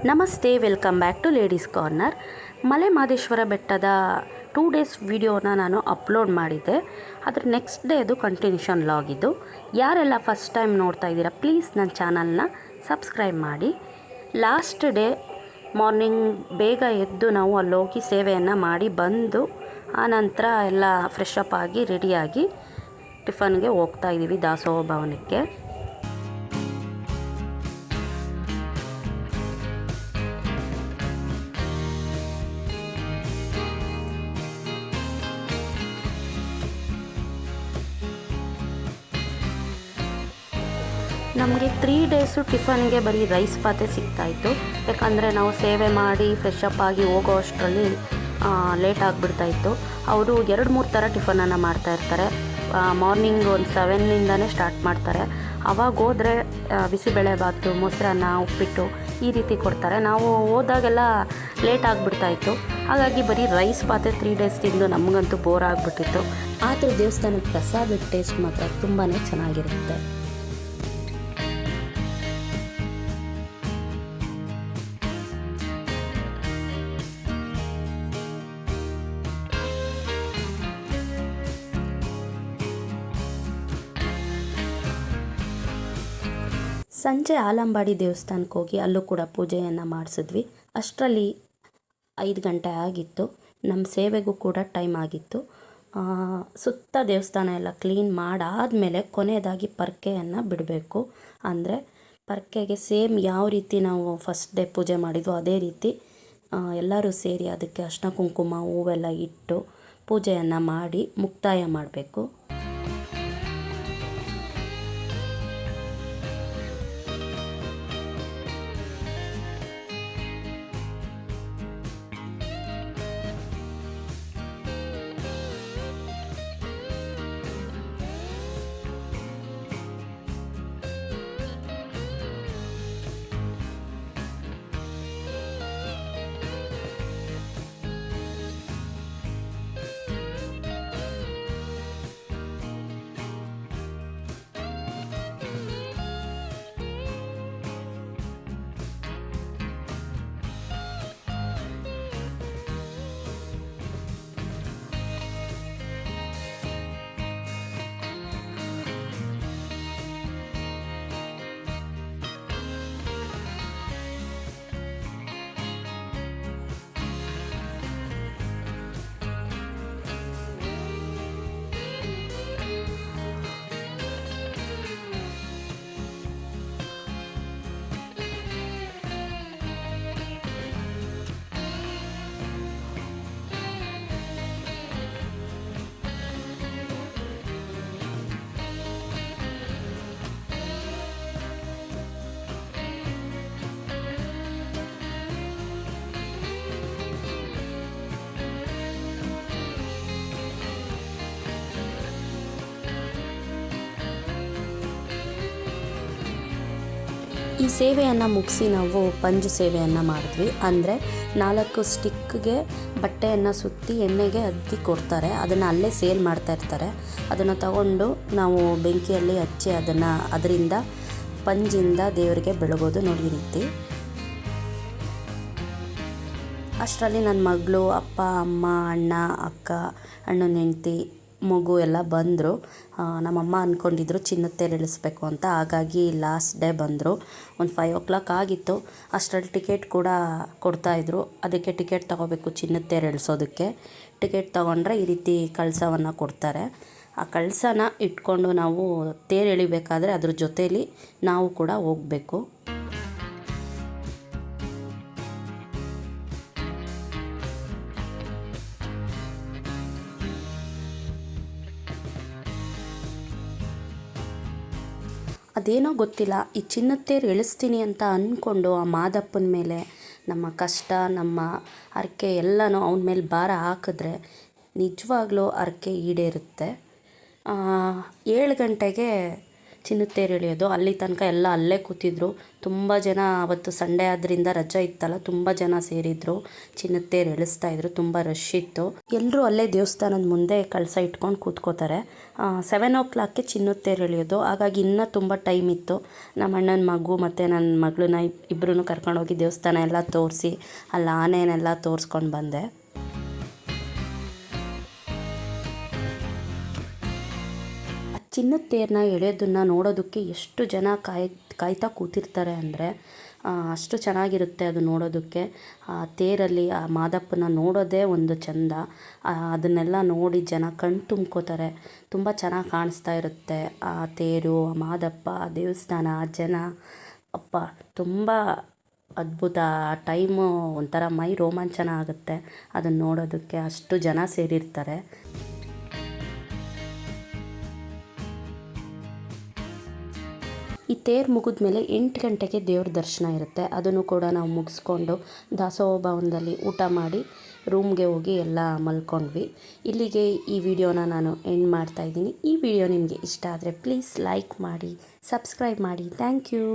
ನಮಸ್ತೆ, welcome back to ladies corner. Male Mahadeshwara ಬೆಟ್ಟದ 2 days ವಿಡಿಯೋನ ನಾನು ಅಪ್ಲೋಡ್ ಮಾಡಿದ್ದೆ. ಅದ್ರ ನೆಕ್ಸ್ಟ್ ಡೇದು ಕಂಟಿನ್ಯೂಷನ್ ವ್ಲಾಗ್ ಇದು. ಯಾರೆಲ್ಲ ಫಸ್ಟ್ ಟೈಮ್ ನೋಡ್ತಾ ಇದ್ದೀರಾ, ಪ್ಲೀಸ್ ನನ್ನ ಚಾನಲ್ನ ಸಬ್ಸ್ಕ್ರೈಬ್ ಮಾಡಿ. ಲಾಸ್ಟ್ ಡೇ ಮಾರ್ನಿಂಗ್ ಬೇಗ ಎದ್ದು ನಾವು ಅಲ್ಲೋಗಿ ಸೇವೆಯನ್ನು ಮಾಡಿ ಬಂದು ಆನಂತರ ಎಲ್ಲ ಫ್ರೆಶ್ ಅಪ್ ಆಗಿ ರೆಡಿಯಾಗಿ ಟಿಫನ್ಗೆ ಹೋಗ್ತಾ ಇದ್ದೀವಿ ದಾಸೋಹ ಭವನಕ್ಕೆ. ನಮಗೆ 3 ಡೇಸು ಟಿಫನ್ಗೆ ಬರೀ ರೈಸ್ ಪಾತೆ ಸಿಗ್ತಾಯಿತ್ತು. ಯಾಕಂದರೆ ನಾವು ಸೇವೆ ಮಾಡಿ ಫ್ರೆಶ್ ಅಪ್ ಆಗಿ ಹೋಗೋ ಅಷ್ಟರಲ್ಲಿ ಲೇಟ್ ಆಗಿಬಿಡ್ತಾಯಿತ್ತು. ಅವರು 2-3 ಥರ ಟಿಫನನ್ನು ಮಾಡ್ತಾಯಿರ್ತಾರೆ. ಮಾರ್ನಿಂಗ್ ಒಂದು 7ಇಂದನೇ ಸ್ಟಾರ್ಟ್ ಮಾಡ್ತಾರೆ. ಅವಾಗ ಹೋದರೆ ಬಿಸಿಬೇಳೆಭಾತು, ಮೊಸರನ್ನ, ಉಪ್ಪಿಟ್ಟು ಈ ರೀತಿ ಕೊಡ್ತಾರೆ. ನಾವು ಹೋದಾಗೆಲ್ಲ ಲೇಟ್ ಆಗಿಬಿಡ್ತಾಯಿತ್ತು. ಹಾಗಾಗಿ ಬರೀ ರೈಸ್ ಪಾತೆ 3 ಡೇಸ್ ತಿಂದು ನಮಗಂತೂ ಬೋರ್ ಆಗಿಬಿಟ್ಟಿತ್ತು. ಆದರೆ ದೇವಸ್ಥಾನದ ಪ್ರಸಾದದ ಟೇಸ್ಟ್ ಮಾತ್ರ ತುಂಬಾ ಚೆನ್ನಾಗಿರುತ್ತೆ. ಸಂಜೆ ಆಲಂಬಾಡಿ ದೇವಸ್ಥಾನಕ್ಕೆ ಹೋಗಿ ಅಲ್ಲೂ ಕೂಡ ಪೂಜೆಯನ್ನು ಮಾಡಿಸಿದ್ವಿ. ಅಷ್ಟರಲ್ಲಿ 5 ಗಂಟೆ ಆಗಿತ್ತು. ನಮ್ಮ ಸೇವೆಗೂ ಕೂಡ ಟೈಮ್ ಆಗಿತ್ತು. ಸುತ್ತ ದೇವಸ್ಥಾನ ಎಲ್ಲ ಕ್ಲೀನ್ ಮಾಡಾದಮೇಲೆ ಕೊನೆಯದಾಗಿ ಪರ್ಕೆಯನ್ನು ಬಿಡಬೇಕು. ಅಂದರೆ ಪರ್ಕೆಗೆ ಸೇಮ್ ಯಾವ ರೀತಿ ನಾವು ಫಸ್ಟ್ ಡೇ ಪೂಜೆ ಮಾಡಿದ್ವೋ ಅದೇ ರೀತಿ ಎಲ್ಲರೂ ಸೇರಿ ಅದಕ್ಕೆ ಅರ್ಶಿನ ಕುಂಕುಮ ಹೂವೆಲ್ಲ ಇಟ್ಟು ಪೂಜೆಯನ್ನು ಮಾಡಿ ಮುಕ್ತಾಯ ಮಾಡಬೇಕು. ಈ ಸೇವೆಯನ್ನು ಮುಗಿಸಿ ನಾವು ಪಂಜು ಸೇವೆಯನ್ನು ಮಾಡಿದ್ವಿ. ಅಂದರೆ 4 ಸ್ಟಿಕ್ಗೆ ಬಟ್ಟೆಯನ್ನು ಸುತ್ತಿ ಎಣ್ಣೆಗೆ ಅದ್ದಿ ಕೊಡ್ತಾರೆ. ಅದನ್ನು ಅಲ್ಲೇ ಸೇಲ್ ಮಾಡ್ತಾಯಿರ್ತಾರೆ. ಅದನ್ನು ತಗೊಂಡು ನಾವು ಬೆಂಕಿಯಲ್ಲಿ ಹಚ್ಚಿ ಅದರಿಂದ ಪಂಜಿಂದ ದೇವರಿಗೆ ಬೆಳಗೋದು ನೋಡಿ ಈ ರೀತಿ. ಅಷ್ಟರಲ್ಲಿ ನನ್ನ ಮಗಳು, ಅಪ್ಪ, ಅಮ್ಮ, ಅಣ್ಣ, ಅಕ್ಕ, ಅಣ್ಣನ ಹೆಂಡ್ತಿ, ಮಗು ಎಲ್ಲ ಬಂದರು. ನಮ್ಮಮ್ಮ ಅಂದ್ಕೊಂಡಿದ್ರು ಚಿನ್ನದ ತೇರು ಇಳಿಸ್ಬೇಕು ಅಂತ. ಹಾಗಾಗಿ ಲಾಸ್ಟ್ ಡೇ ಬಂದರು. ಒಂದು 5 o'clock ಆಗಿತ್ತು. ಅಷ್ಟರಲ್ಲಿ ಟಿಕೆಟ್ ಕೂಡ ಕೊಡ್ತಾಯಿದ್ರು. ಅದಕ್ಕೆ ಟಿಕೆಟ್ ತೊಗೋಬೇಕು ಚಿನ್ನದ ತೇರು ಇಳಿಸೋದಕ್ಕೆ. ಟಿಕೆಟ್ ತೊಗೊಂಡ್ರೆ ಈ ರೀತಿ ಕಳಸವನ್ನು ಕೊಡ್ತಾರೆ. ಆ ಕಳಸನ ಇಟ್ಕೊಂಡು ನಾವು ತೇರು ಎಳಿಬೇಕಾದ್ರೆ ಅದ್ರ ಜೊತೇಲಿ ನಾವು ಕೂಡ ಹೋಗಬೇಕು. ಅದೇನೋ ಗೊತ್ತಿಲ್ಲ, ಈ ಚಿನ್ನದ ತೇರು ಎಳಿಸ್ತೀನಿ ಅಂತ ಅಂದ್ಕೊಂಡು ಆ ಮಾದಪ್ಪನ ಮೇಲೆ ನಮ್ಮ ಕಷ್ಟ, ನಮ್ಮ ಹರಕೆ ಎಲ್ಲನೂ ಅವನ ಮೇಲೆ ಭಾರ ಹಾಕಿದ್ರೆ ನಿಜವಾಗ್ಲೂ ಹರಕೆ ಈಡೇರುತ್ತೆ. 7 ಗಂಟೆಗೆ ಚಿನ್ನದ ತೇರು ಎಳೆಯೋದು. ಅಲ್ಲಿ ತನಕ ಎಲ್ಲ ಅಲ್ಲೇ ಕೂತಿದ್ರು. ತುಂಬ ಜನ ಅವತ್ತು ಸಂಡೇ ಆದ್ದರಿಂದ ರಜೆ ಇತ್ತಲ್ಲ, ತುಂಬ ಜನ ಸೇರಿದ್ರು. ಚಿನ್ನದ ತೇರು ಎಳಿಸ್ತಾಯಿದ್ರು, ತುಂಬ ರಶ್ ಇತ್ತು. ಎಲ್ಲರೂ ಅಲ್ಲೇ ದೇವಸ್ಥಾನದ ಮುಂದೆ ಕಳಸ ಇಟ್ಕೊಂಡು ಕೂತ್ಕೋತಾರೆ. 7 o'clockಗೆ ಚಿನ್ನದ ತೇರು ಎಳೆಯೋದು. ಹಾಗಾಗಿ ಇನ್ನೂ ತುಂಬ ಟೈಮ್ ಇತ್ತು. ನಮ್ಮ ಅಣ್ಣನ ಮಗು ಮತ್ತು ನನ್ನ ಮಗಳನ್ನ ಇಬ್ಬರೂ ಕರ್ಕೊಂಡೋಗಿ ದೇವಸ್ಥಾನ ಎಲ್ಲ ತೋರಿಸಿ ಅಲ್ಲಿ ಆನೆನೆಲ್ಲ ತೋರಿಸ್ಕೊಂಡು ಬಂದೆ. ಚಿನ್ನದ ತೇರನ್ನ ಎಳೆಯೋದನ್ನು ನೋಡೋದಕ್ಕೆ ಎಷ್ಟು ಜನ ಕಾಯ್ತಾ ಕೂತಿರ್ತಾರೆ ಅಂದರೆ ಅಷ್ಟು ಚೆನ್ನಾಗಿರುತ್ತೆ ಅದು ನೋಡೋದಕ್ಕೆ. ಆ ತೇರಲ್ಲಿ ಆ ಮಾದಪ್ಪನ ನೋಡೋದೇ ಒಂದು ಚೆಂದ. ಅದನ್ನೆಲ್ಲ ನೋಡಿ ಜನ ಕಣ್ಣು ತುಂಬ್ಕೋತಾರೆ. ತುಂಬ ಚೆನ್ನಾಗಿ ಕಾಣಿಸ್ತಾ ಇರುತ್ತೆ ಆ ತೇರು, ಆ ಮಾದಪ್ಪ, ಆ ದೇವಸ್ಥಾನ, ಆ ಜನ. ಅಪ್ಪ ತುಂಬ ಅದ್ಭುತ. ಆ ಟೈಮು ಒಂಥರ ಮೈ ರೋಮಾಂಚನ ಆಗುತ್ತೆ ಅದನ್ನು ನೋಡೋದಕ್ಕೆ, ಅಷ್ಟು ಜನ ಸೇರಿರ್ತಾರೆ. ಈ ತೇರು ಮುಗಿದ್ಮೇಲೆ 8 ಗಂಟೆಗೆ ದೇವ್ರ ದರ್ಶನ ಇರುತ್ತೆ. ಅದನ್ನು ಕೂಡ ನಾವು ಮುಗಿಸ್ಕೊಂಡು ದಾಸೋಹ ಭವನದಲ್ಲಿ ಊಟ ಮಾಡಿ ರೂಮ್ಗೆ ಹೋಗಿ ಎಲ್ಲ ಮಲ್ಕೊಂಡ್ವಿ. ಇಲ್ಲಿಗೆ ಈ ವಿಡಿಯೋನ ನಾನು ಎಂಡ್ ಮಾಡ್ತಾಯಿದ್ದೀನಿ. ಈ ವಿಡಿಯೋ ನಿಮಗೆ ಇಷ್ಟ ಆದರೆ ಪ್ಲೀಸ್ ಲೈಕ್ ಮಾಡಿ, ಸಬ್ಸ್ಕ್ರೈಬ್ ಮಾಡಿ. Thank you.